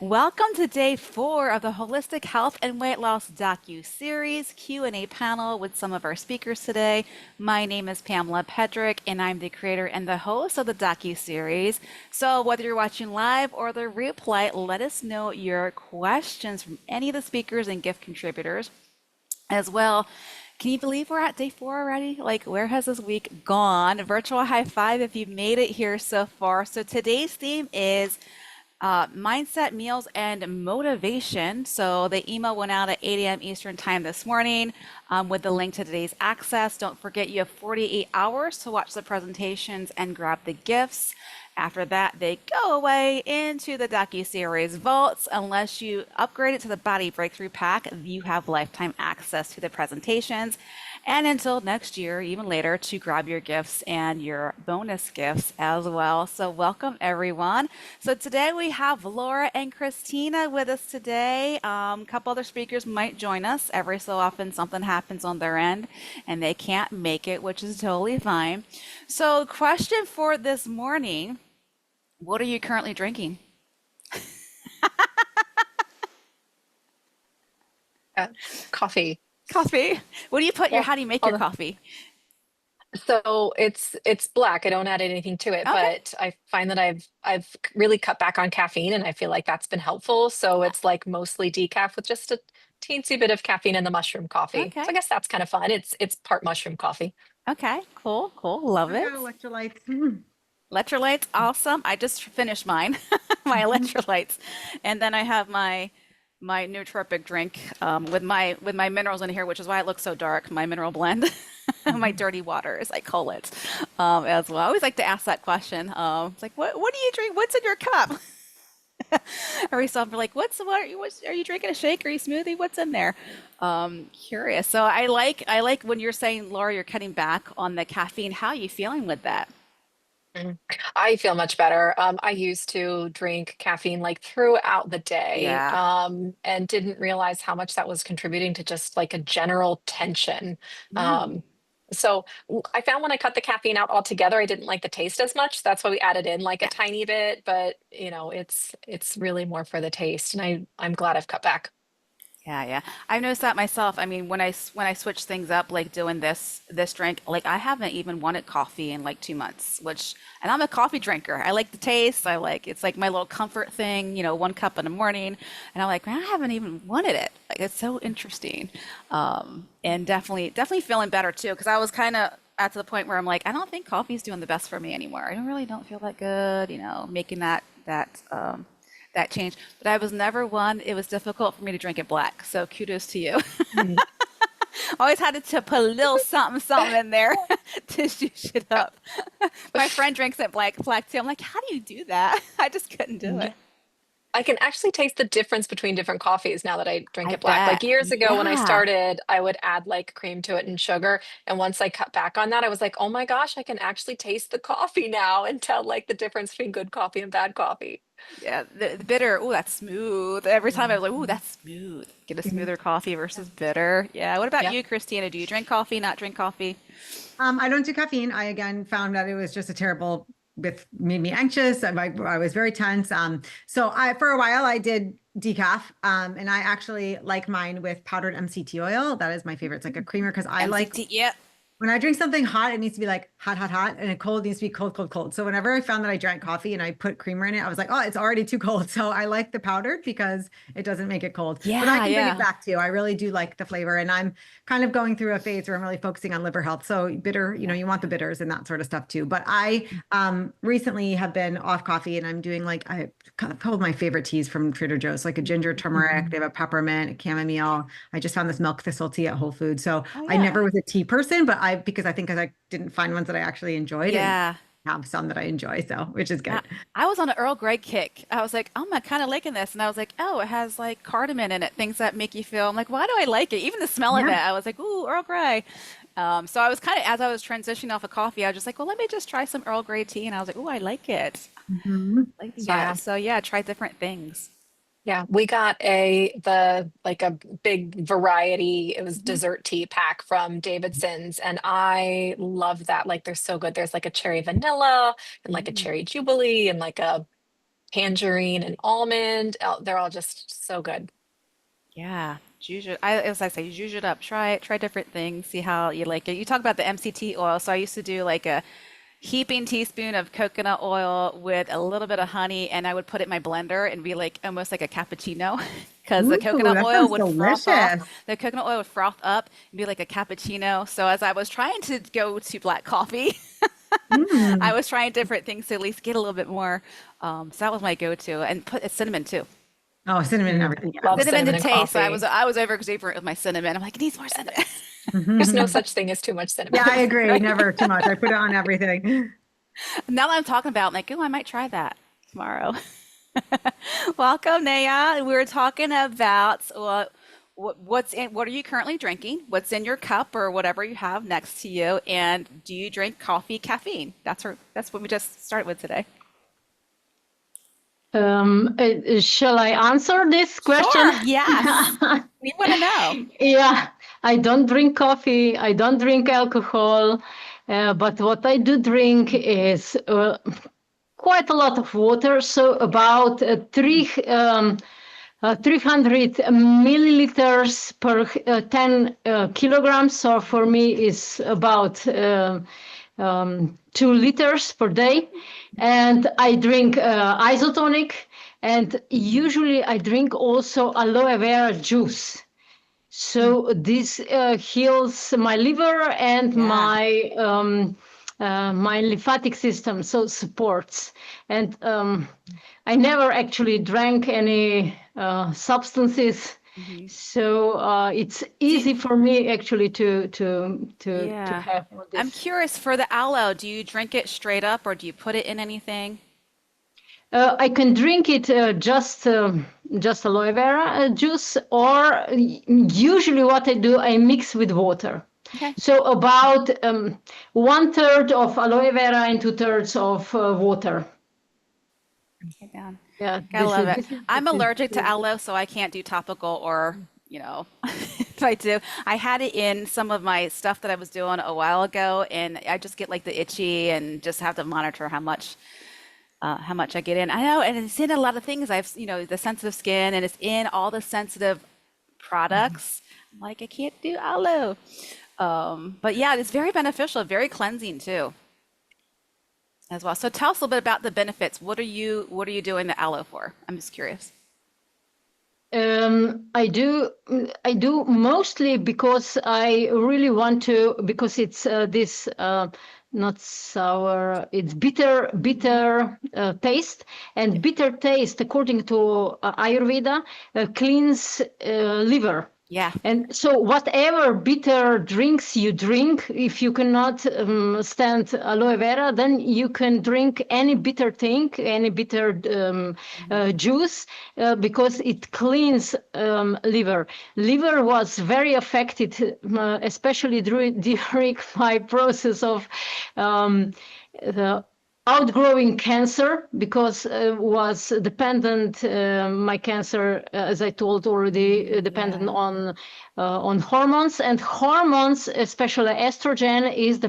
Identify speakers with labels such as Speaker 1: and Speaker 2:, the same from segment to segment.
Speaker 1: Welcome to day 4 of the Holistic Health and Weight Loss Docuseries Q&A panel with some of our speakers today. My name is Pamela Pedrick, and I'm the creator and the host of the docuseries. So whether you're watching live or the replay, let us know your questions from any of the speakers and gift contributors as well. Can you believe we're at day 4 already? Like, where has this week gone? A virtual high five if you've made it here so far. So today's theme is mindset, meals, and motivation. So the email went out at 8 a.m. Eastern time this morning with the link to today's access. Don't forget you have 48 hours to watch the presentations and grab the gifts. After that, they go away into the docu-series vaults. Unless you upgrade it to the Body Breakthrough Pack, you have lifetime access to the presentations. And until next year, even later, to grab your gifts and your bonus gifts as well. So welcome, everyone. So today we have Laura and Christina with us today. A couple other speakers might join us. Every so often something happens on their end and they can't make it, which is totally fine. So question for this morning, what are you currently drinking?
Speaker 2: Uh, Coffee.
Speaker 1: Coffee. What do you put your,
Speaker 2: Yeah.
Speaker 1: how do you make your
Speaker 2: Although,
Speaker 1: coffee?
Speaker 2: so it's black. I don't add anything to it,
Speaker 1: Okay.
Speaker 2: but I find that I've really cut back on caffeine, and I feel like that's been helpful. So it's like mostly decaf with just a teensy bit of caffeine in the mushroom coffee. So
Speaker 1: Okay.
Speaker 2: I guess that's kind of fun. It's part mushroom coffee.
Speaker 1: Okay. Cool. Cool. Love
Speaker 3: I got
Speaker 1: it.
Speaker 3: electrolytes.
Speaker 1: Electrolytes, awesome. I just finished mine, my electrolytes, and then I have my nootropic drink with my minerals in here, which is why it looks so dark. My mineral blend, my dirty water, as I call it, as well. I always like to ask that question. It's like, what do you drink? What's in your cup? Every so often, like, are you drinking a shake? Are you smoothie? What's in there? Curious. So I like when you're saying, Laura, you're cutting back on the caffeine. How are you feeling with that?
Speaker 2: Mhm. I feel much better. I used to drink caffeine like throughout the day,
Speaker 1: Yeah.
Speaker 2: and didn't realize how much that was contributing to just like a general tension.
Speaker 1: Yeah.
Speaker 2: Um, I found when I cut the caffeine out altogether, I didn't like the taste as much. That's why we added in like a tiny bit, but it's really more for the taste, and I'm glad I've cut back.
Speaker 1: Yeah, yeah. I've noticed that myself. I mean, when I switch things up, like doing this drink, like I haven't even wanted coffee in like 2 months, which and I'm a coffee drinker. I like the taste. I like it's like my little comfort thing, 1 cup in the morning, and I'm like, man, I haven't even wanted it. Like it's so interesting, and definitely feeling better too, because I was kind of at the point where I'm like, I don't think coffee's doing the best for me anymore. I don't feel that good, making that change. But I was never one. It was difficult for me to drink it black. So kudos to you.
Speaker 2: Mhm.
Speaker 1: Always had to put a little something, something in there to juice it up. My friend drinks it black too. I'm like, how do you do that? I just couldn't do
Speaker 2: Yeah.
Speaker 1: it.
Speaker 2: I can actually taste the difference between different coffees now that I drink
Speaker 1: I
Speaker 2: it black. Like
Speaker 1: bet.
Speaker 2: years ago when I
Speaker 1: Yeah.
Speaker 2: started, I would add like cream to it and sugar. And once I cut back on that, I was like, oh my gosh, I can actually taste the coffee now and tell like the difference between good coffee and bad coffee.
Speaker 1: Yeah. The bitter, oh, that's smooth. Every time I was like, oh,
Speaker 2: Mhm.
Speaker 1: that's smooth. Get a
Speaker 2: Mhm.
Speaker 1: smoother coffee versus bitter. Yeah. What about
Speaker 2: Yeah.
Speaker 1: you, Christina? Do you drink coffee, not drink coffee?
Speaker 3: I don't do caffeine. I again found that it was just a terrible with made me anxious. I was very tense. So I for a while I did decaf. And I actually like mine with powdered MCT oil. That is my favorite. It's like a creamer because I like
Speaker 1: MCT. Yep.
Speaker 3: when I drink something hot, it needs to be like hot, hot, hot, and it cold needs to be cold, cold, cold. So whenever I found that I drank coffee and I put creamer in it, I was like, oh, it's already too cold. So I like the powdered because it doesn't make it cold. But I
Speaker 1: Yeah.
Speaker 3: can bring it
Speaker 1: Yeah.
Speaker 3: back too. I really do like the flavor, and I'm kind of going through a phase where I'm really focusing on liver health. So bitter,
Speaker 1: Yeah.
Speaker 3: you want the bitters and that sort of stuff too. But I recently have been off coffee, and I'm doing like I called my favorite teas from Trader Joe's, like a ginger turmeric. They have a peppermint, a chamomile. I just found this milk thistle tea at Whole Foods. So
Speaker 1: Oh
Speaker 3: I
Speaker 1: yeah.
Speaker 3: never was a tea person, but because I think I didn't find ones that I actually enjoyed and
Speaker 1: Yeah.
Speaker 3: have some that I enjoy, so which is
Speaker 1: I,
Speaker 3: good.
Speaker 1: I was on an Earl Grey kick. I was like, oh, I'm kind of liking this. And I was like, oh, it has like cardamom in it, things that make you feel. I'm like, why do I like it? Even the smell of it,
Speaker 3: Yeah.
Speaker 1: I was like, ooh, Earl Grey. So I was kind of, as I was transitioning off of coffee, I was just like, well, let me just try some Earl Grey tea. And I was like, ooh, I like it.
Speaker 3: Mhm.
Speaker 1: Like that.
Speaker 2: Yeah.
Speaker 1: So yeah, try different things.
Speaker 2: Yeah, we got the like a big variety. It was
Speaker 1: Mhm.
Speaker 2: dessert tea pack from Davidson's, and I love that. Like they're so good. There's like a cherry vanilla and like a
Speaker 1: Mm.
Speaker 2: cherry jubilee and like a tangerine and almond. Oh, they're all just so good.
Speaker 1: Yeah, juice it. As I say, juice it up. Try it. Try different things. See how you like it. You talk about the MCT oil. So I used to do like a heaping teaspoon of coconut oil with a little bit of honey, and I would put it in my blender and be like almost like a cappuccino, because the
Speaker 3: Ooh,
Speaker 1: coconut
Speaker 3: that
Speaker 1: oil
Speaker 3: sounds
Speaker 1: would froth off.
Speaker 3: delicious.
Speaker 1: The coconut oil would froth up and be like a cappuccino. So as I was trying to go to black coffee, I
Speaker 3: Mm.
Speaker 1: was trying different things to at least get a little bit more. So that was my go-to, and put cinnamon too.
Speaker 3: Oh, cinnamon and everything.
Speaker 2: Love
Speaker 1: Cinnamon to
Speaker 2: cinnamon in
Speaker 1: taste. So
Speaker 2: coffee.
Speaker 1: I was over exuberant with my cinnamon. I'm like, it needs more cinnamon.
Speaker 2: There's no
Speaker 3: Yeah.
Speaker 2: such thing as too much
Speaker 3: Yeah,
Speaker 2: cinnamon.
Speaker 3: I agree.
Speaker 1: Right?
Speaker 3: Never too much. I put it on everything.
Speaker 1: Now that I'm talking about, it, I'm like, oh, I might try that tomorrow. Welcome, Naya. We were talking about what are you currently drinking? What's in your cup or whatever you have next to you? And do you drink coffee, caffeine? That's what we just started with today.
Speaker 4: Shall I answer this question?
Speaker 1: Sure. Yes. We want to know.
Speaker 4: Yeah, I don't drink coffee, I don't drink alcohol, but what I do drink is quite a lot of water, so about 300 milliliters per 10 kilograms. So for me, is about 2 liters per day. And I drink isotonic, and usually I drink also aloe vera juice. So this heals my liver and
Speaker 1: Yeah.
Speaker 4: my lymphatic system, so supports. And I never actually drank any substances,
Speaker 1: Hmm.
Speaker 4: so it's
Speaker 1: Do,
Speaker 4: easy for me actually to
Speaker 1: yeah.
Speaker 4: have all
Speaker 1: I'm
Speaker 4: this.
Speaker 1: curious for the aloe, do you drink it straight up or do you put it in anything?
Speaker 4: I can drink it just aloe vera juice, or usually what I do, I mix with water.
Speaker 1: Okay.
Speaker 4: So about 1/3 of aloe vera and 2/3 of water.
Speaker 1: Get down.
Speaker 4: Yeah,
Speaker 1: Gotta
Speaker 4: this
Speaker 1: love
Speaker 4: is
Speaker 1: it.
Speaker 4: this is
Speaker 1: I'm
Speaker 4: this is
Speaker 1: allergic to aloe, so I can't do topical or, if I do. I had it in some of my stuff that I was doing a while ago, and I just get like the itchy and just have to monitor how much I get in. I know, and it's in a lot of things. The sensitive skin, and it's in all the sensitive products. I'm like, I can't do aloe. But yeah, it's very beneficial, very cleansing too, as well. So tell us a little bit about the benefits. What are you doing the aloe for? I'm just curious.
Speaker 4: I do mostly because I really want to, because it's this not sour, it's bitter taste, and bitter taste, according to Ayurveda, cleans liver.
Speaker 1: Yeah.
Speaker 4: And so whatever bitter drinks you drink, if you cannot stand aloe vera, then you can drink any bitter thing, any bitter
Speaker 1: Mhm.
Speaker 4: juice, because it cleans liver. Liver was very affected, especially during my process of the outgrowing cancer, because was dependent, my cancer, as I told already, dependent
Speaker 1: Yeah.
Speaker 4: on hormones, and hormones, especially estrogen, is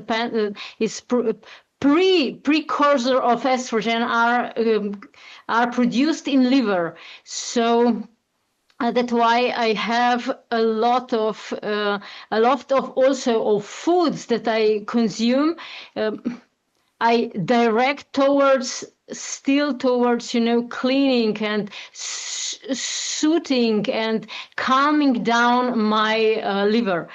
Speaker 4: precursor of estrogen, are produced in liver. So that's why I have a lot of also of foods that I consume. I direct towards cleaning and soothing and calming down my liver.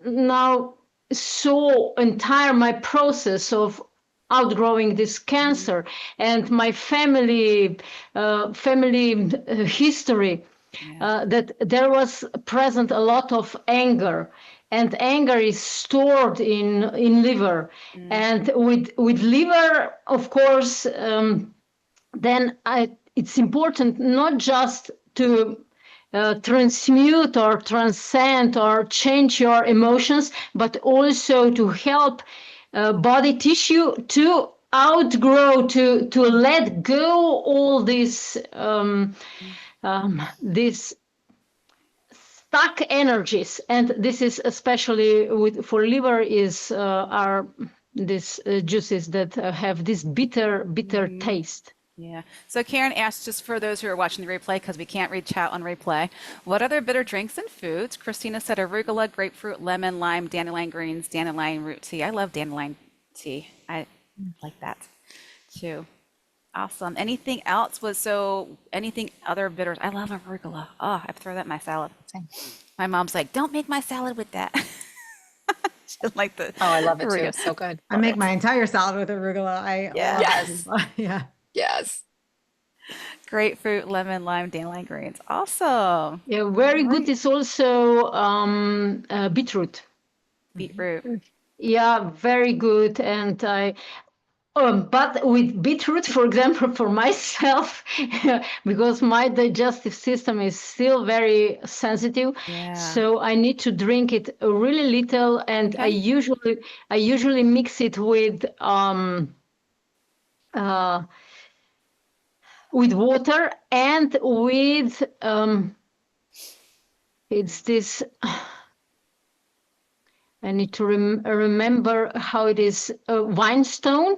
Speaker 4: Now saw entire my process of outgrowing this
Speaker 1: Mhm.
Speaker 4: cancer, and my family history,
Speaker 1: Yeah.
Speaker 4: that there was present a lot of anger, and anger is stored in liver.
Speaker 1: Mm.
Speaker 4: And with liver, of course, then it's important not just to transmute or transcend or change your emotions, but also to help body tissue to outgrow, to let go all these stuck energies. And this is especially for liver, is our these juices that have this bitter taste.
Speaker 1: Yeah. So Karen asked, just for those who are watching the replay, because we can't read chat on replay, what other bitter drinks and foods? Christina said arugula, grapefruit, lemon, lime, dandelion greens, dandelion root tea. I love dandelion tea. I like that too. Awesome. Anything else anything other bitters? I love arugula. Oh, I throw that in my salad. My mom's like, don't make my salad with that. She doesn't like the
Speaker 2: Oh, I love it too.
Speaker 1: arugula.
Speaker 2: So good.
Speaker 3: I make my entire salad with arugula. I
Speaker 1: Yeah.
Speaker 3: love
Speaker 2: Yes.
Speaker 3: arugula. Yeah.
Speaker 2: Yes.
Speaker 1: Grapefruit, lemon, lime, dandelion greens. Awesome.
Speaker 4: Yeah, very good is also beetroot.
Speaker 1: Beetroot.
Speaker 4: Yeah, very good. And but with beetroot, for example, for myself, because my digestive system is still very sensitive,
Speaker 1: Yeah.
Speaker 4: so I need to drink it really little, and
Speaker 1: Okay.
Speaker 4: I usually mix it with water and with it's this. I need to remember how it is. Wine stone.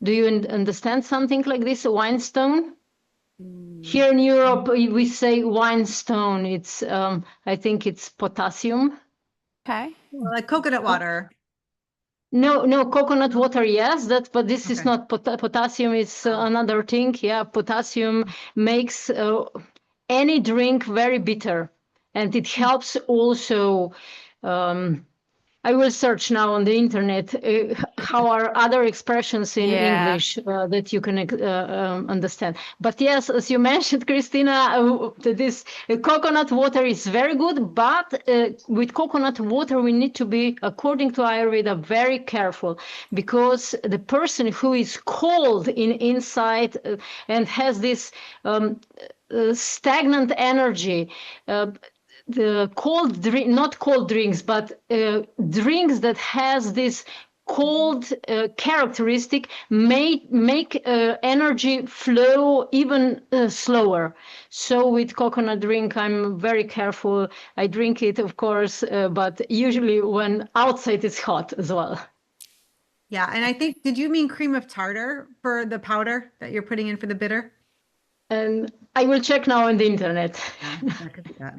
Speaker 4: Do you understand something like this? A wine stone? Here in Europe, we say wine stone. It's I think it's potassium.
Speaker 1: Okay.
Speaker 3: Like coconut water.
Speaker 4: No, coconut water, yes, but this is
Speaker 3: Okay.
Speaker 4: not potassium. It's another thing. Yeah, potassium makes any drink very bitter, and it helps also. I will search now on the internet how are other expressions in
Speaker 1: Yeah.
Speaker 4: English that you can understand. But yes, as you mentioned, Christina, this coconut water is very good, but with coconut water we need to be, according to Ayurveda, very careful, because the person who is cold inside and has this stagnant energy, the cold drink, not cold drinks, but drinks that has this cold characteristic may make energy flow even slower. So with coconut drink, I'm very careful. I drink it, of course, but usually when outside it's hot as well.
Speaker 3: Yeah. And I think, did you mean cream of tartar for the powder that you're putting in for the bitter?
Speaker 4: And I will check now on the internet.
Speaker 3: Yeah, that could be that.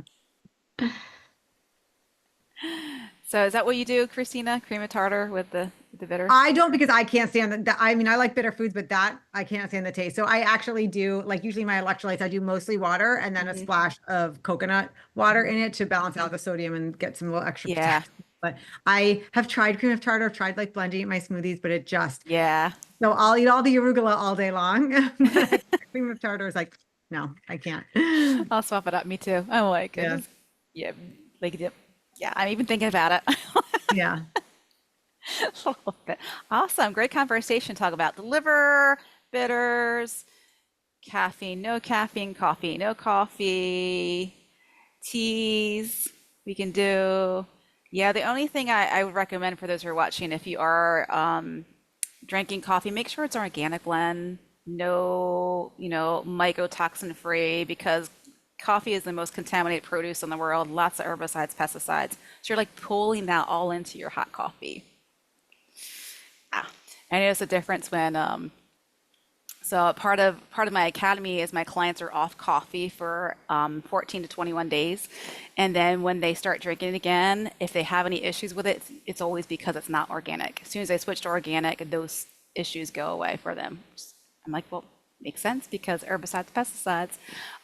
Speaker 1: So is that what you do, Christina? Cream of tartar with the bitter?
Speaker 3: I don't, because I can't stand that. I mean, I like bitter foods, but that I can't stand the taste. So I actually do, like, usually my electrolytes, I do mostly water and then a splash of coconut water in it to balance out the sodium and get some little extra
Speaker 1: Yeah.
Speaker 3: potassium. But I have tried cream of tartar. I've tried like blending it in my smoothies, but it just,
Speaker 1: Yeah.
Speaker 3: so I'll eat all the arugula all day long. But cream of tartar is like, no, I can't.
Speaker 1: I'll swap it up. Me too. I like it.
Speaker 3: Yeah.
Speaker 1: Just- yeah. Like, yeah. I'm even thinking about it.
Speaker 3: Yeah.
Speaker 1: A little bit. Awesome. Great conversation. Talk about the liver, bitters, caffeine, no caffeine, coffee, no coffee, teas we can do. Yeah, the only thing I would recommend for those who are watching, if you are drinking coffee, make sure it's organic blend, no, mycotoxin free, because coffee is the most contaminated produce in the world, lots of herbicides, pesticides. So you're like pulling that all into your hot coffee. I notice a difference when so part of my academy is my clients are off coffee for 14 to 21 days, and then when they start drinking it again, if they have any issues with it, it's always because it's not organic. As soon as they switch to organic, those issues go away for them. I'm like, well, makes sense because herbicides, pesticides,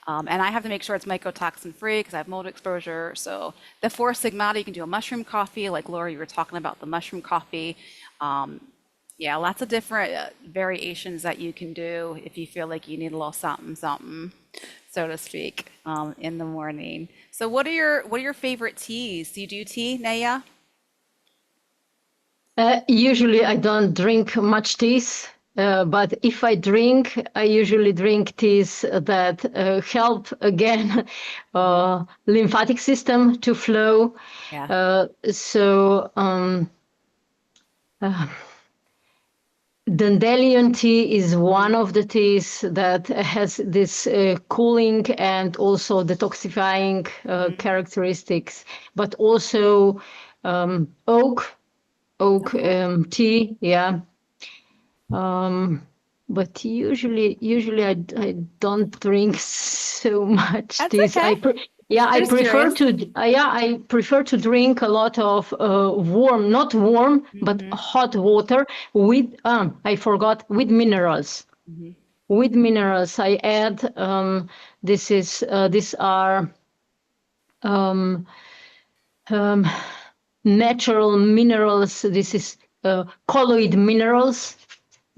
Speaker 1: and I have to make sure it's mycotoxin free because I have mold exposure. So the Four Sigmata, you can do a mushroom coffee, like Laura, you were talking about the mushroom coffee. Yeah, lots of different variations that you can do if you feel like you need a little something, something, so to speak, in the morning. So what are your favorite teas? Do you do tea, Naya?
Speaker 4: Usually I don't drink much teas, but if I drink, I usually drink teas that help again lymphatic system to flow.
Speaker 1: Yeah.
Speaker 4: Dandelion tea is one of the teas that has this cooling and also detoxifying characteristics, but also oak oak
Speaker 1: Okay.
Speaker 4: tea. Yeah. But usually I don't drink so much
Speaker 1: That's
Speaker 4: this.
Speaker 1: okay.
Speaker 4: Yeah, I
Speaker 1: Just
Speaker 4: prefer
Speaker 1: curious.
Speaker 4: to yeah, I prefer to drink a lot of warm, not warm, but
Speaker 1: Hmm.
Speaker 4: hot water with I forgot, with minerals.
Speaker 1: Hmm.
Speaker 4: With minerals, I add these are um, um, natural minerals. This is colloid minerals.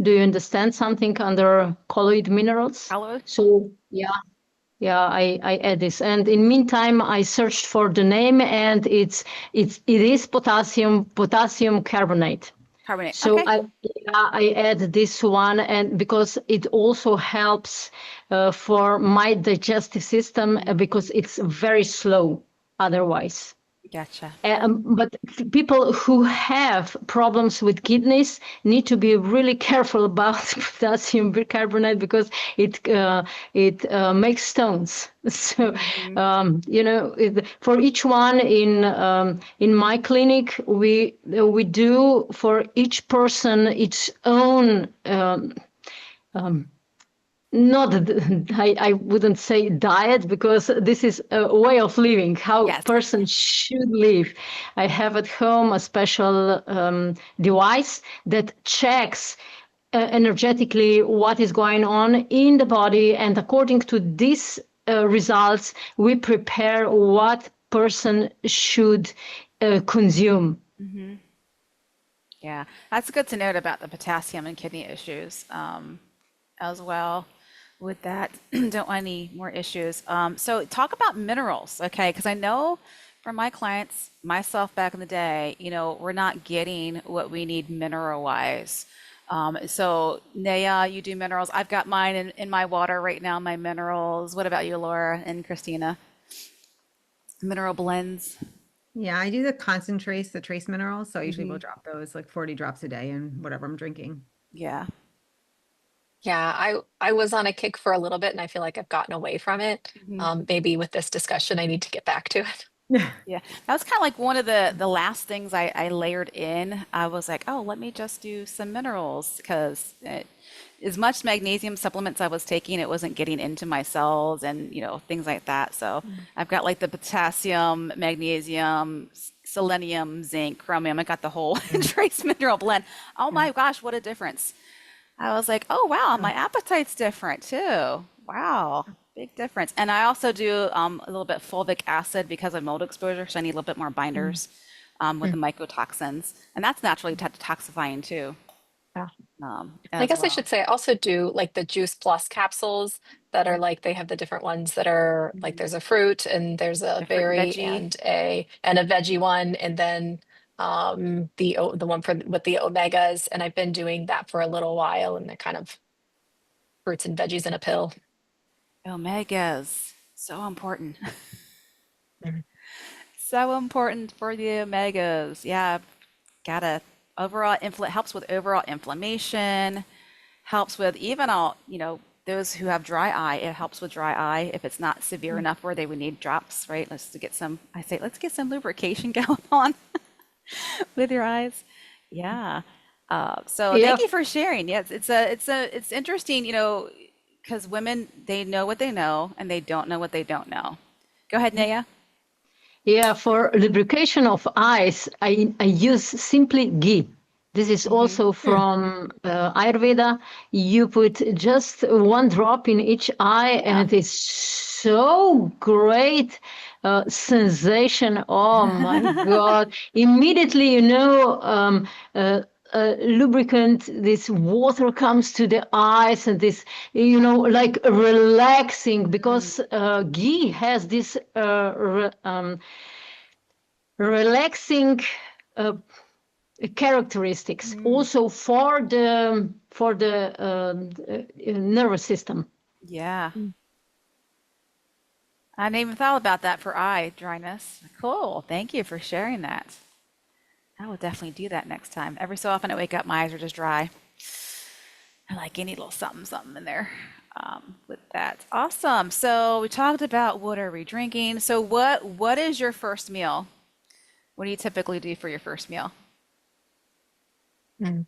Speaker 4: Do you understand something under colloid minerals?
Speaker 1: Hello.
Speaker 4: So yeah, I add this. And in meantime, I searched for the name, and it is potassium carbonate.
Speaker 1: Carbonate.
Speaker 4: So
Speaker 1: Okay.
Speaker 4: I add this one, and because it also helps for my digestive system, because it's very slow otherwise.
Speaker 1: Gotcha.
Speaker 4: But people who have problems with kidneys need to be really careful about potassium bicarbonate, because it makes stones. So
Speaker 1: Hmm.
Speaker 4: for each one in my clinic, we do for each person its own. Not I wouldn't say diet, because this is a way of living, how
Speaker 1: Yes.
Speaker 4: person should live. I have at home a special device that checks energetically what is going on in the body, and according to these results, we prepare what person should consume.
Speaker 1: Hmm. Yeah, that's good to note about the potassium and kidney issues as well. With that, don't want any more issues. So talk about minerals, okay? Because I know for my clients, myself back in the day, we're not getting what we need mineral-wise. So Naya, you do minerals. I've got mine in my water right now, my minerals. What about you, Laura and Christina? Mineral blends.
Speaker 3: Yeah, I do the concentrates, the trace minerals. So I usually will
Speaker 1: Hmm.
Speaker 3: drop those like 40 drops a day in whatever I'm drinking.
Speaker 1: Yeah.
Speaker 2: Yeah, I was on a kick for a little bit and I feel like I've gotten away from it.
Speaker 1: Hmm.
Speaker 2: Maybe with this discussion, I need to get back to it.
Speaker 1: Yeah, that was kind of like one of the last things I layered in. I was like, oh, let me just do some minerals because as much magnesium supplements I was taking, it wasn't getting into my cells and things like that. So I've got like the potassium, magnesium, selenium, zinc, chromium. I got the whole
Speaker 3: Mm.
Speaker 1: trace mineral blend. Oh
Speaker 3: Yeah.
Speaker 1: my gosh, what a difference! I was like, oh wow,
Speaker 3: Oh,
Speaker 1: my appetite's different too. Wow, big difference. And I also do a little bit fulvic acid because of mold exposure, so I need a little bit more
Speaker 3: mm,
Speaker 1: binders with the
Speaker 3: mm.
Speaker 1: mycotoxins, and that's naturally detoxifying too,
Speaker 2: Yeah. I
Speaker 1: as
Speaker 2: guess I
Speaker 1: well.
Speaker 2: should say I also do like the Juice Plus capsules that are like they have the different ones that are like
Speaker 1: Mhm.
Speaker 2: there's a fruit and there's a
Speaker 1: The fruit and
Speaker 2: berry
Speaker 1: veggie.
Speaker 2: and a veggie one and then the one for with the omegas, and I've been doing that for a little while, and they're kind of fruits and veggies in a pill.
Speaker 1: Omegas, so important.
Speaker 2: Mhm.
Speaker 1: So important for the omegas. Yeah, gotta overall helps with overall inflammation, helps with even all, those who have dry eye, it helps with dry eye if it's not severe enough where they would need drops, right? I say, let's get some lubrication going on with your eyes. Yeah. So
Speaker 4: Yeah.
Speaker 1: thank you for sharing. Yes, it's interesting, because women, they know what they know and they don't know what they don't know. Go ahead, Naya.
Speaker 4: Yeah, for lubrication of eyes, I use simply ghee. This is
Speaker 1: Hmm.
Speaker 4: also from Ayurveda. You put just one drop in each eye, and
Speaker 1: Yeah.
Speaker 4: it is so great sensation. Oh my God! Immediately, lubricant, this water comes to the eyes, and this, like relaxing, because ghee has this relaxing uh, characteristics
Speaker 1: Mm,
Speaker 4: also for the nervous system.
Speaker 1: yeah. I hadn't even thought about that for eye dryness. Cool. Thank you for sharing that. I will definitely do that next time. Every so often I wake up, my eyes are just dry. I like any little something, something in there with that. Awesome. So we talked about what are we drinking. So what is your first meal? What do you typically do for your first meal?
Speaker 2: Mm.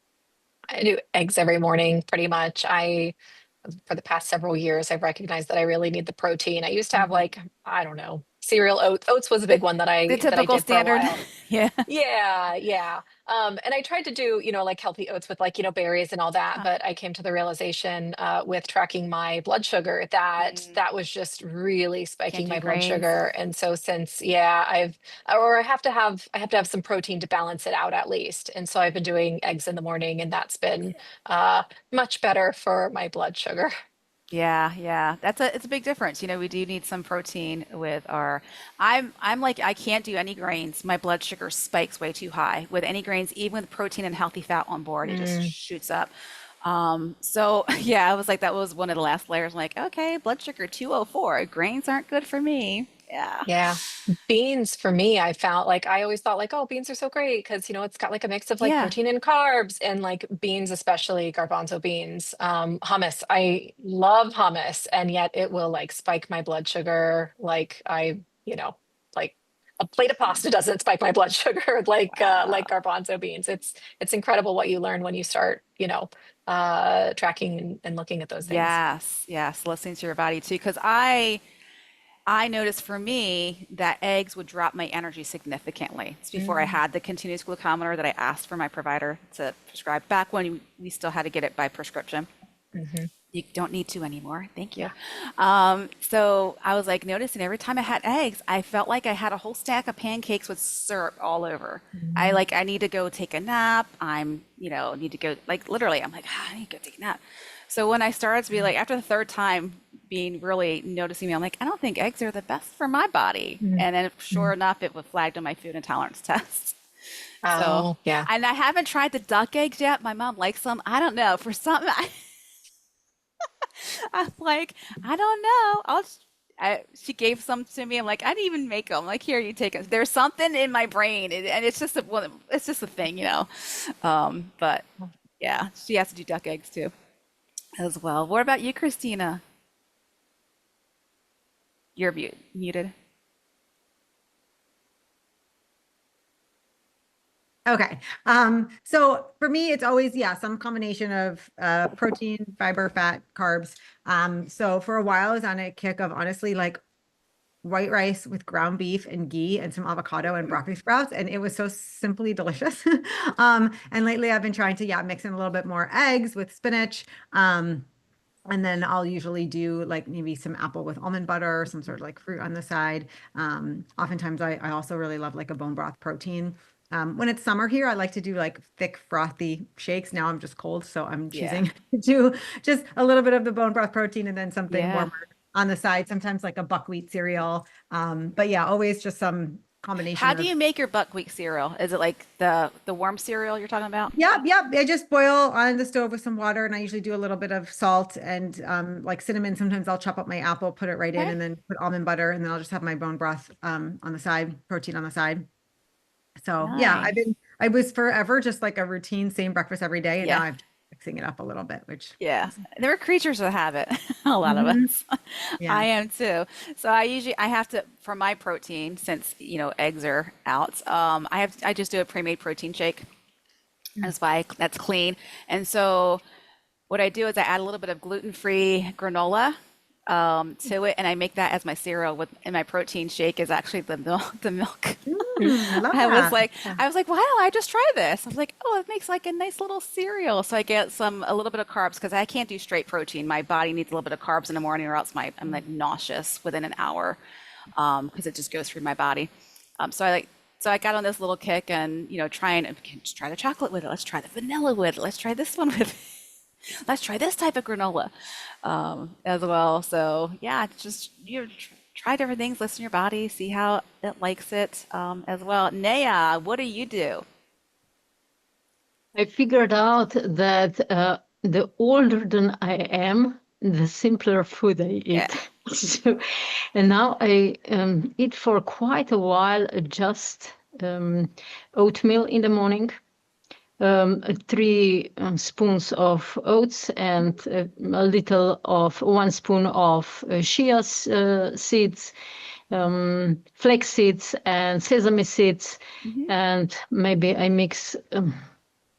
Speaker 2: I do eggs every morning pretty much. For the past several years, I've recognized that I really need the protein. I used to have like, I don't know, cereal oats. Oats was a
Speaker 1: The,
Speaker 2: big one that
Speaker 1: the
Speaker 2: I
Speaker 1: typical
Speaker 2: did for a
Speaker 1: standard.
Speaker 2: while.
Speaker 1: Yeah.
Speaker 2: Yeah, yeah. And I tried to do, like healthy oats with like, berries and all that,
Speaker 1: Uh,
Speaker 2: but I came to the realization with tracking my blood sugar that
Speaker 1: mm,
Speaker 2: that was just really
Speaker 1: can't
Speaker 2: spiking
Speaker 1: do
Speaker 2: my blood
Speaker 1: grains.
Speaker 2: sugar. And so since, yeah, I have to have some protein to balance it out at least. And so I've been doing eggs in the morning, and that's been much better for my blood sugar.
Speaker 1: Yeah, yeah. It's a big difference. We do need some protein with our I'm like I can't do any grains. My blood sugar spikes way too high. With any grains, even with protein and healthy fat on board, it just
Speaker 2: Mm.
Speaker 1: shoots up. So yeah, I was like that was one of the last layers. I'm like, okay, blood sugar 204. Grains aren't good for me. Yeah.
Speaker 2: Yeah. Beans for me, I found like I always thought like, oh, beans are so great because it's got like a mix of like
Speaker 1: Yeah.
Speaker 2: protein and carbs, and like beans, especially garbanzo beans. Hummus. I love hummus, and yet it will like spike my blood sugar. Like a plate of pasta doesn't spike my blood sugar like
Speaker 1: Wow.
Speaker 2: garbanzo beans. It's incredible what you learn when you start, tracking and looking at those things.
Speaker 1: Yes, yes, listening to your body too, because I noticed for me that eggs would drop my energy significantly. It's before I
Speaker 2: Mm.
Speaker 1: had the continuous glucometer that I asked for my provider to prescribe back when we still had to get it by prescription.
Speaker 2: Hmm.
Speaker 1: You don't need to anymore. Thank you.
Speaker 2: Yeah.
Speaker 1: So I was like noticing every time I had eggs, I felt like I had a whole stack of pancakes with syrup all over. I need to go take a nap. Need to go like literally, I'm like, I need to go take a nap. So when I started to be like, after the third time being really noticing me, I'm like, I don't think eggs are the best for my body.
Speaker 2: Mm.
Speaker 1: And then sure enough, it was flagged on my food intolerance test. So,
Speaker 2: Oh, yeah.
Speaker 1: and I haven't tried the duck eggs yet. My mom likes them. I don't know. For some, I'm like, I don't know. She gave some to me. I'm like, I didn't even make them. Like, here, you take them. There's something in my brain, and it's just it's just a thing. But yeah, she has to do duck eggs too, as well. What about you, Christina? You're muted.
Speaker 3: Okay. So for me, it's always, yeah, some combination of protein, fiber, fat, carbs. So for a while, I was on a kick of honestly like white rice with ground beef and ghee and some avocado and broccoli sprouts, and it was so simply delicious. And lately I've been trying to, yeah, mix in a little bit more eggs with spinach. And then I'll usually do like maybe some apple with almond butter, some sort of like fruit on the side. Oftentimes I also really love like a bone broth protein. When it's summer here, I like to do like thick, frothy shakes. Now I'm just cold, so I'm
Speaker 1: Yeah,
Speaker 3: choosing to do just a little bit of the bone broth protein and then something
Speaker 1: yeah.
Speaker 3: warmer on the side, sometimes like a buckwheat cereal. But yeah, always just some combination
Speaker 1: How do
Speaker 3: of.
Speaker 1: you make your buckwheat cereal? Is it like the warm cereal you're talking about?
Speaker 3: Yep, yep. I just boil on the stove with some water, and I usually do a little bit of salt and like cinnamon. Sometimes I'll chop up my apple, put it right in,
Speaker 1: Okay,
Speaker 3: and then put almond butter, and then I'll just have my bone broth on the side, protein on the side. So yeah,
Speaker 1: nice.
Speaker 3: I was forever just like a routine, same breakfast every day, and now
Speaker 1: Yeah.
Speaker 3: I'm mixing it up a little bit, which
Speaker 1: Yeah, there are creatures that have it. A lot of
Speaker 3: Mhm.
Speaker 1: us. I
Speaker 3: Yeah.
Speaker 1: am too. So I have to for my protein since eggs are out. I just do a pre-made protein shake.
Speaker 3: Mm.
Speaker 1: That's clean. And so what I do is I add a little bit of gluten-free granola to it, and I make that as my cereal with and my protein shake is actually the milk. The milk.
Speaker 3: I love
Speaker 1: I was
Speaker 3: that.
Speaker 1: like,
Speaker 3: Yeah.
Speaker 1: I was like, why don't I just try this? I was like, oh, it makes like a nice little cereal. So I get a little bit of carbs because I can't do straight protein. My body needs a little bit of carbs in the morning, or else I'm like nauseous within an hour, because it just goes through my body. So I got on this little kick and trying let's try the chocolate with it. Let's try the vanilla with it. Let's try this one with it. Let's try this type of granola as well. So yeah, it's just try different things, listen to your body, see how it likes it as well. Naya, what do you do?
Speaker 4: I figured out that the older than I am, the simpler food I
Speaker 1: Yeah.
Speaker 4: eat. So, and now I eat for quite a while just oatmeal in the morning, 3 spoons of oats and a little of 1 spoon of seeds, flax seeds and sesame seeds,
Speaker 1: Hmm.
Speaker 4: and maybe I mix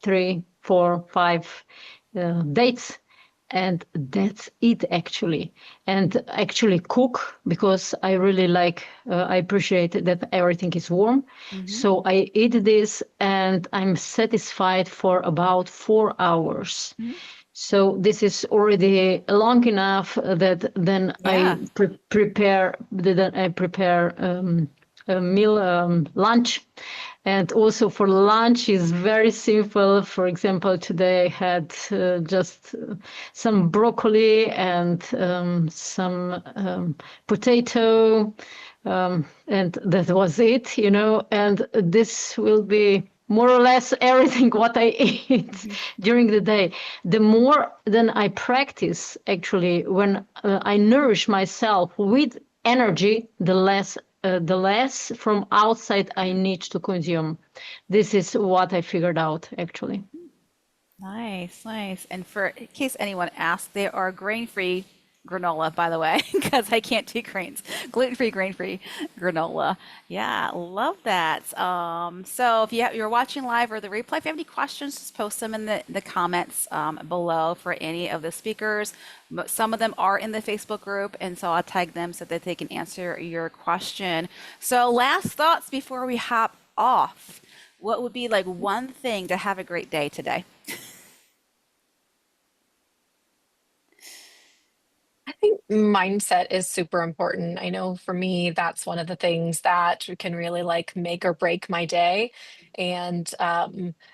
Speaker 4: 3 4, 5 dates, and that's it actually. And actually cook, because I really like, I appreciate that everything is warm. So I eat this and I'm satisfied for about 4 hours. So this is already long enough that then
Speaker 1: Yeah.
Speaker 4: prepare a meal, lunch. And also for lunch is very simple. For example, today I had just some broccoli and some potato, and that was it, and this will be more or less everything what I eat during the day. The more then I practice, actually, when I nourish myself with energy, the less from outside I need to consume. This is what I figured out, actually.
Speaker 1: Nice, nice. And for in case anyone asks, they are grain-free granola, by the way, because I can't do grains. Gluten-free, grain-free granola. Yeah, love that. So if you're watching live or the replay, if you have any questions, just post them in the comments below for any of the speakers. Some of them are in the Facebook group, and so I'll tag them so that they can answer your question. So last thoughts before we hop off. What would be like one thing to have a great day today?
Speaker 2: I think mindset is super important. I know for me, that's one of the things that can really like make or break my day. And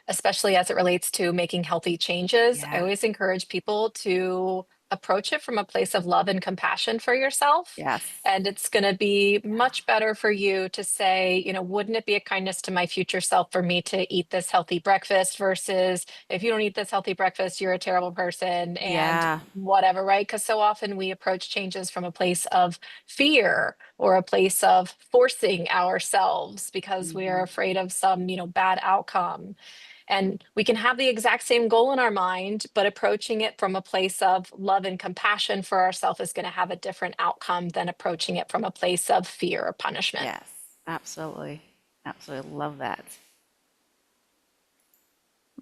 Speaker 2: especially as it relates to making healthy changes, I
Speaker 1: Yeah.
Speaker 2: always encourage people to approach it from a place of love and compassion for yourself.
Speaker 1: Yes.
Speaker 2: And it's going to be much better for you to say, wouldn't it be a kindness to my future self for me to eat this healthy breakfast versus if you don't eat this healthy breakfast, you're a terrible person and
Speaker 1: Yeah.
Speaker 2: whatever, right? Because so often we approach changes from a place of fear or a place of forcing ourselves because we are
Speaker 1: Hmm.
Speaker 2: afraid of some, bad outcome. And we can have the exact same goal in our mind, but approaching it from a place of love and compassion for ourselves is going to have a different outcome than approaching it from a place of fear or punishment.
Speaker 1: Yes. Absolutely. Absolutely love that.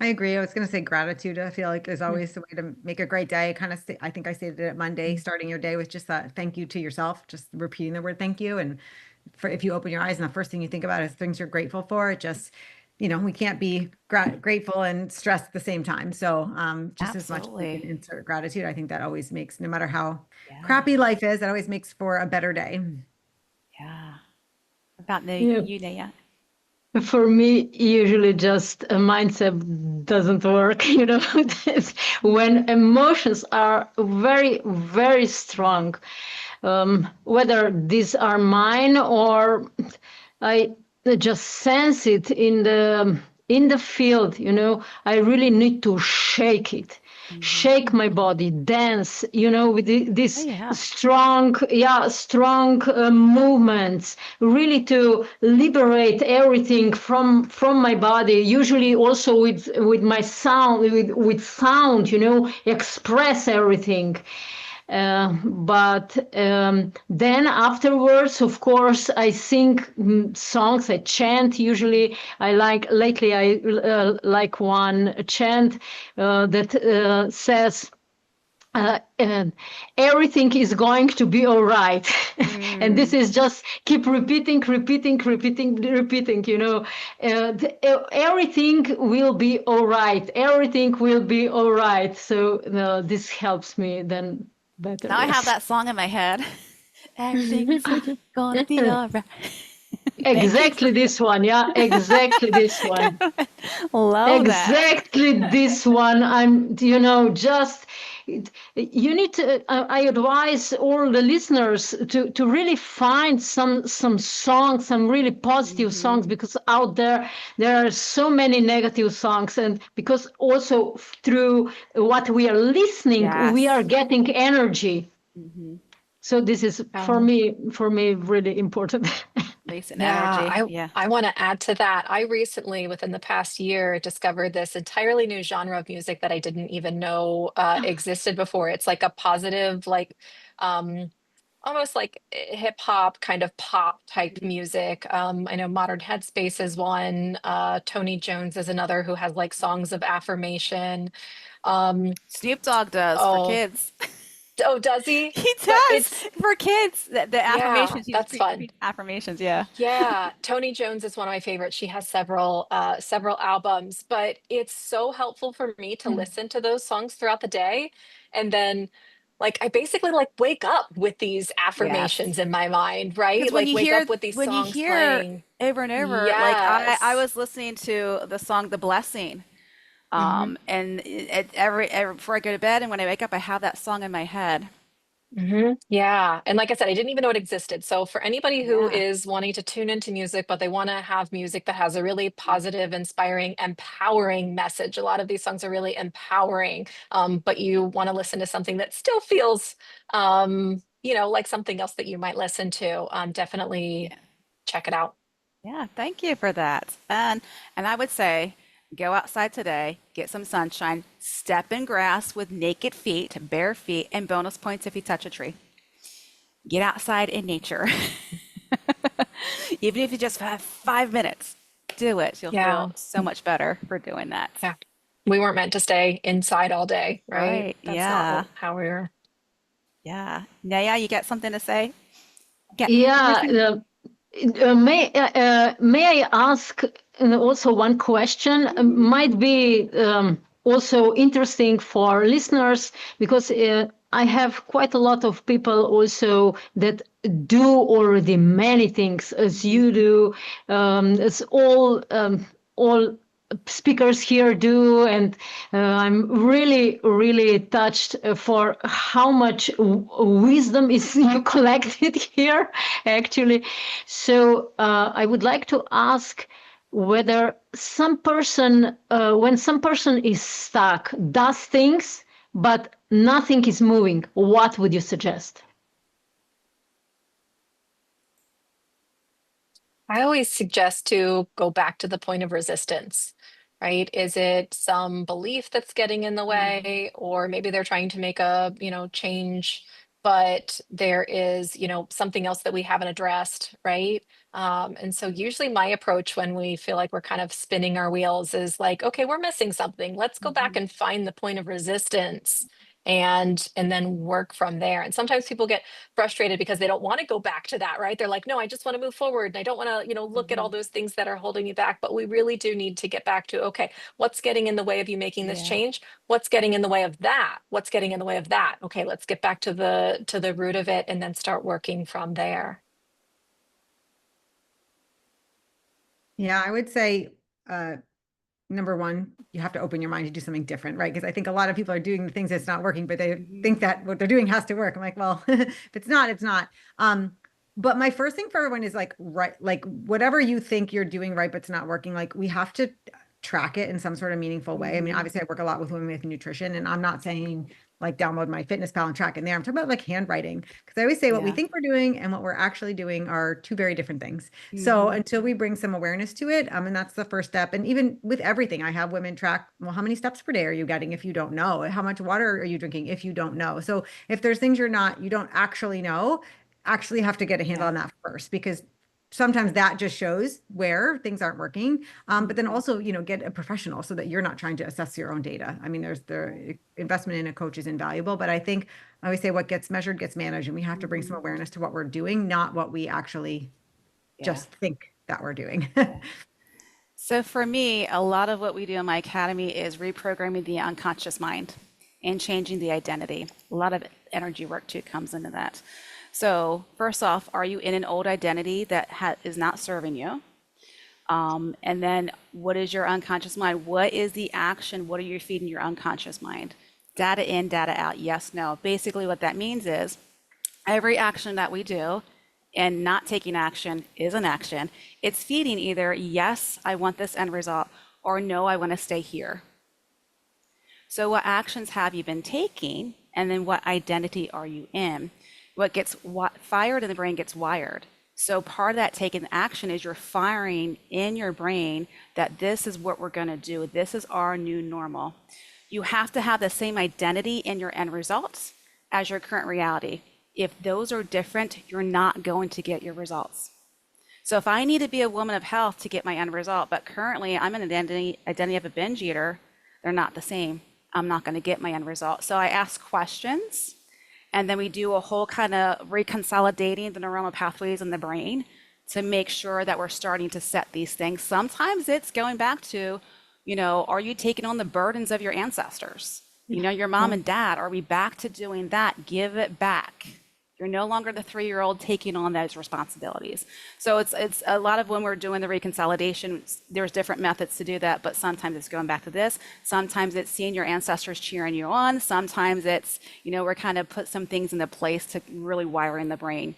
Speaker 3: I agree. I was going to say gratitude. I feel like is
Speaker 2: Mm.
Speaker 3: always the way to make a great day. Kind of, I think I stated it Monday,
Speaker 2: Mm.
Speaker 3: starting your day with just that thank you to yourself, just repeating the word thank you. And for if you open your eyes and the first thing you think about is things you're grateful for, it just, we can't be grateful and stressed at the same time. So just as much as we can
Speaker 1: Absolutely.
Speaker 3: insert gratitude, I think that always makes, no matter how
Speaker 1: Yeah.
Speaker 3: crappy life is, that always makes for a better day.
Speaker 1: Yeah. About
Speaker 4: Yeah.
Speaker 1: you, Naya.
Speaker 4: For me, usually just a mindset doesn't work. When emotions are very, very strong, whether these are mine or I just sense it in the field. I really need to shake it,
Speaker 1: Hmm.
Speaker 4: shake my body, dance. With
Speaker 1: Oh
Speaker 4: this
Speaker 1: yeah.
Speaker 4: strong movements, really to liberate everything from my body. Usually also with my sound, with sound, express everything. But then afterwards, of course, I sing songs. I chant. Usually, I like lately. I like one chant that says. And everything is going to be all right. And this
Speaker 1: Mm.
Speaker 4: is just keep repeating. Everything will be all right. Everything will be all right. So this helps me then better.
Speaker 1: Now I have
Speaker 4: Yes.
Speaker 1: that song in my head. Everything's gonna be all right. Thank you.
Speaker 4: Exactly this one. Yeah, exactly this one.
Speaker 1: Love that.
Speaker 4: Exactly this one. Just you need to. I advise all the listeners to really find some songs, some really positive
Speaker 1: Hmm.
Speaker 4: songs, because out there are so many negative songs, and because also through what we are listening, we are
Speaker 1: Yes.
Speaker 4: getting energy.
Speaker 1: Hmm.
Speaker 4: So this is
Speaker 2: Um,
Speaker 4: for me really important.
Speaker 1: Basic
Speaker 2: Yeah,
Speaker 1: energy.
Speaker 2: I
Speaker 1: Yeah.
Speaker 2: I want to add to that. I recently, within the past year, discovered this entirely new genre of music that I didn't even know existed before. It's like a positive, like um, almost like hip hop kind of pop type music. I know Modern Headspace is one. Tony Jones is another who has like songs of affirmation. Um,
Speaker 1: Snoop Dogg does for
Speaker 2: oh,
Speaker 1: kids.
Speaker 2: oh, does he?
Speaker 1: He
Speaker 2: But
Speaker 1: does
Speaker 2: it's
Speaker 1: for kids. The
Speaker 2: yeah,
Speaker 1: affirmations, he just
Speaker 2: that's fun.
Speaker 1: repeats affirmations. Yeah.
Speaker 2: Yeah, Tony Jones is one of my favorites. She has several albums, but it's so helpful for me to listen to those songs throughout the day. And then like I basically like wake up with these
Speaker 1: Yes.
Speaker 2: affirmations in my mind,
Speaker 1: Because
Speaker 2: right? Like wake up with these
Speaker 1: when you
Speaker 2: songs
Speaker 1: hear
Speaker 2: playing.
Speaker 1: over and over, like I
Speaker 2: Yes.
Speaker 1: was listening to the song "The Blessing,"
Speaker 2: Hmm.
Speaker 1: and every before I go to bed and when I wake up, I have that song in my head.
Speaker 2: Hmm. Yeah. And like I said, I didn't even know it existed. So for anybody who
Speaker 1: Yeah.
Speaker 2: is wanting to tune into music, but they want to have music that has a really positive, inspiring, empowering message. A lot of these songs are really empowering. But you want to listen to something that still feels like something else that you might listen to. Definitely
Speaker 1: Yeah.
Speaker 2: check it out.
Speaker 1: Yeah, thank you for that. And I would say go outside today, get some sunshine, step in grass with naked feet, bare feet, and bonus points if you touch a tree. Get outside in nature. Even if you just have 5 minutes, do it. You'll
Speaker 2: Yeah.
Speaker 1: feel so much better for doing that.
Speaker 2: Yeah. We weren't meant to stay inside all day, right?
Speaker 1: Right.
Speaker 2: That's not
Speaker 1: Yeah.
Speaker 2: how we were.
Speaker 1: Yeah. Naya, you got something to say? Yeah.
Speaker 4: Yeah,
Speaker 1: Person.
Speaker 4: may I ask also one question? Might be also interesting for listeners because I have quite a lot of people also that do already many things as you do, as all speakers here do, and I'm really really touched for how much wisdom is you collected here actually. So I would like to ask whether some person when some person is stuck, does things but nothing is moving, what would you suggest?
Speaker 2: I always suggest to go back to the point of resistance, right? Is it some belief that's getting in the
Speaker 1: Mhm.
Speaker 2: way, or maybe they're trying to make a, change, but there is, something else that we haven't addressed, right? And so usually my approach when we feel like we're kind of spinning our wheels is like, okay, we're missing something. Let's go back
Speaker 1: Mhm.
Speaker 2: and find the point of resistance and then work from there. And sometimes people get frustrated because they don't want to go back to that, right? They're like, no, I just want to move forward and I don't want to, look at all
Speaker 1: Mhm.
Speaker 2: those things that are holding you back. But we really do need to get back to, okay, what's getting in the way of you making this
Speaker 1: Yeah.
Speaker 2: change? What's getting in the way of that? What's getting in the way of that? Okay, let's get back to the root of it and then start working from there.
Speaker 3: Yeah, I would say uh, number one, you have to open your mind to do something different, right? Because I think a lot of people are doing the things that's not working, but they
Speaker 1: Mhm.
Speaker 3: think that what they're doing has to work. I'm like, well, if it's not, it's not. But my first thing for everyone is like, right, like whatever you think you're doing right, but it's not working, like we have to track it in some sort of meaningful way. I mean,
Speaker 1: Mhm.
Speaker 3: obviously, I work a lot with women with nutrition, and I'm not saying like download my fitness pal and track in there. I'm talking about like handwriting because I always say what we
Speaker 1: Yeah.
Speaker 3: think we're doing and what we're actually doing are two very different things. So
Speaker 1: Mhm.
Speaker 3: until we bring some awareness to it, and that's the first step. And even with everything, I have women track, well, how many steps per day are you getting if you don't know? How much water are you drinking if you don't know? So if there's things you don't actually know, actually have to get a handle
Speaker 1: Yeah.
Speaker 3: on that first because sometimes that just shows where things aren't working. But then
Speaker 1: Mhm.
Speaker 3: also, get a professional so that you're not trying to assess your own data. I mean, there's the investment in a coach is invaluable, but I think I always say what gets measured gets managed, and we have to bring some
Speaker 1: Mhm.
Speaker 3: awareness to what we're doing, not what we actually
Speaker 1: Yeah.
Speaker 3: just think that we're doing.
Speaker 1: Yeah. So for me, a lot of what we do in my academy is reprogramming the unconscious mind and changing the identity. A lot of energy work too comes into that. So first off, are you in an old identity that is not serving you? And then what is your unconscious mind? What is the action? What are you feeding your unconscious mind? Data in, data out, yes, no. Basically, what that means is every action that we do and not taking action is an action. It's feeding either, yes, I want this end result, or no, I want to stay here. So, what actions have you been taking? And then, what identity are you in? What gets fired in the brain gets wired. So, part of that taking action is you're firing in your brain that this is what we're going to do. This is our new normal. You have to have the same identity in your end results as your current reality. If those are different, you're not going to get your results. So if I need to be a woman of health to get my end result, but currently I'm an identity of a binge eater, they're not the same. I'm not going to get my end result. So I ask questions, and then we do a whole kind of reconsolidating the neuronal pathways in the brain to make sure that we're starting to set these things. Sometimes it's going back to, are you taking on the burdens of your ancestors? Your mom and dad, are we back to doing that? Give it back. You're no longer the 3-year-old taking on those responsibilities. So it's a lot of when we're doing the reconsolidation, there's different methods to do that, but sometimes it's going back to this. Sometimes it's seeing your ancestors cheering you on. Sometimes it's, we're kind of put some things into place to really wire in the brain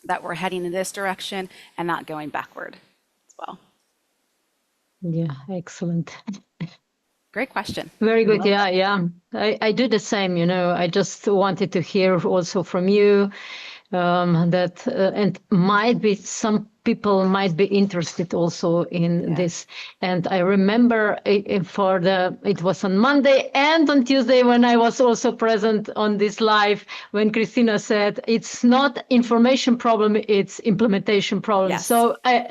Speaker 1: that we're heading in this direction and not going backward as well.
Speaker 4: Yeah, excellent.
Speaker 1: Great question.
Speaker 4: Very good. Yeah. I do the same, I just wanted to hear also from you that, and might be some people might be interested also in this. And I remember it was on Monday and on Tuesday when I was also present on this live, when Christina said, it's not information problem, it's implementation problem.
Speaker 1: Yes.
Speaker 4: So I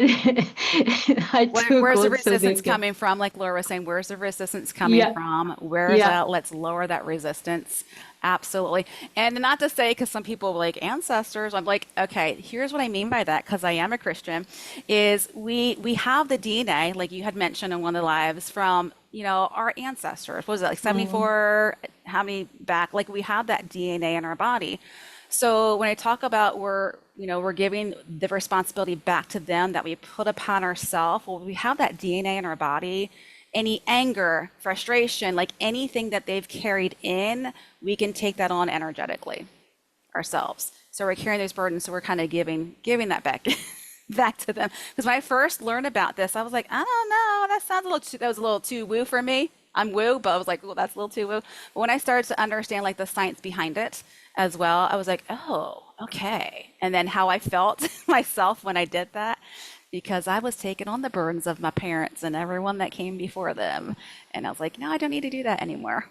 Speaker 4: took
Speaker 1: Where's the
Speaker 4: also
Speaker 1: resistance
Speaker 4: this.
Speaker 1: coming from? Like Laura was saying, where's the resistance coming from? Where's that? Let's lower that resistance. Absolutely. And not to say, because some people are like ancestors, I'm like, okay, here's what I mean by that, because I am a Christian, is we have the DNA, like you had mentioned in one of the lives, from, our ancestors. What was it, like 74, how many back? Like we have that DNA in our body. So when I talk about we're giving the responsibility back to them that we put upon ourselves, well, we have that DNA in our body. Any anger, frustration, like anything that they've carried in, we can take that on energetically ourselves. So we're carrying those burdens, so we're kind of giving that back back to them. Because when I first learned about this, I was like, I don't know, that was a little too woo for me. I'm woo, but I was like, well, that's a little too woo. But when I started to understand like the science behind it as well, I was like, oh, okay. And then how I felt myself when I did that, because I was taking on the burdens of my parents and everyone that came before them. And I was like, no, I don't need to do that anymore.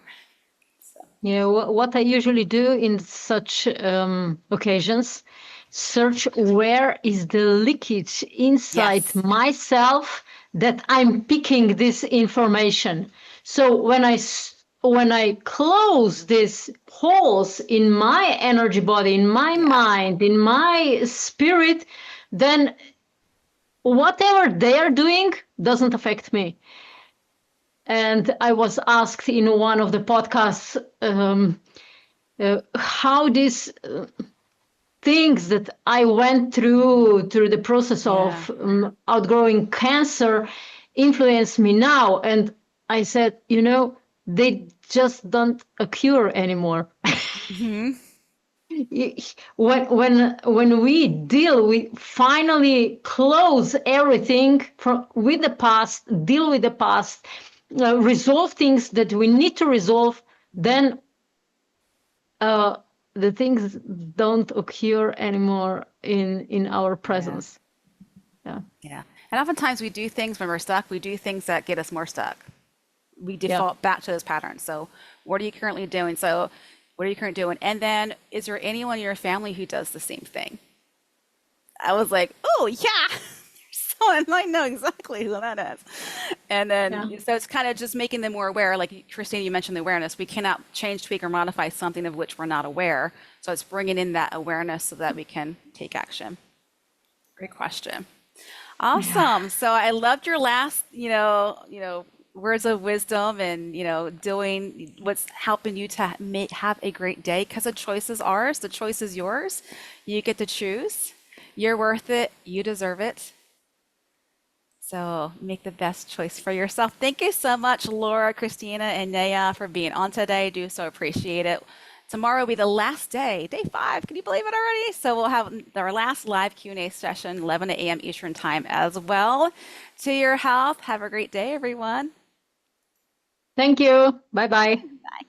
Speaker 4: Yeah, what I usually do in such occasions, search where is the leakage inside myself that I'm picking this information. So when I close these holes in my energy body, in my mind, in my spirit, then whatever they are doing doesn't affect me. And I was asked in one of the podcasts how these things that I went through the process of outgrowing cancer influence me now. And I said, they just don't occur anymore. Mm-hmm. When we finally close everything with the past, deal with the past, resolve things that we need to resolve, then the things don't occur anymore in our presence.
Speaker 1: Yeah. And oftentimes we do things when we're stuck, we do things that get us more stuck. We default back to those patterns. So what are you currently doing? So what are you currently doing? And then is there anyone in your family who does the same thing? I was like, oh yeah. So I know exactly who that is. And then, so it's kind of just making them more aware. Like Christina, you mentioned the awareness. We cannot change, tweak, or modify something of which we're not aware. So it's bringing in that awareness so that we can take action. Great question. Awesome. So I loved your last, words of wisdom and, doing what's helping you to have a great day, because the choice is ours. The choice is yours. You get to choose. You're worth it. You deserve it. So make the best choice for yourself. Thank you so much, Laura, Christina, and Naya, for being on today. I do so appreciate it. Tomorrow will be the last day, day 5. Can you believe it already? So we'll have our last live Q&A session, 11 a.m. Eastern time as well. To your health. Have a great day, everyone.
Speaker 4: Thank you. Bye-bye.
Speaker 1: Bye.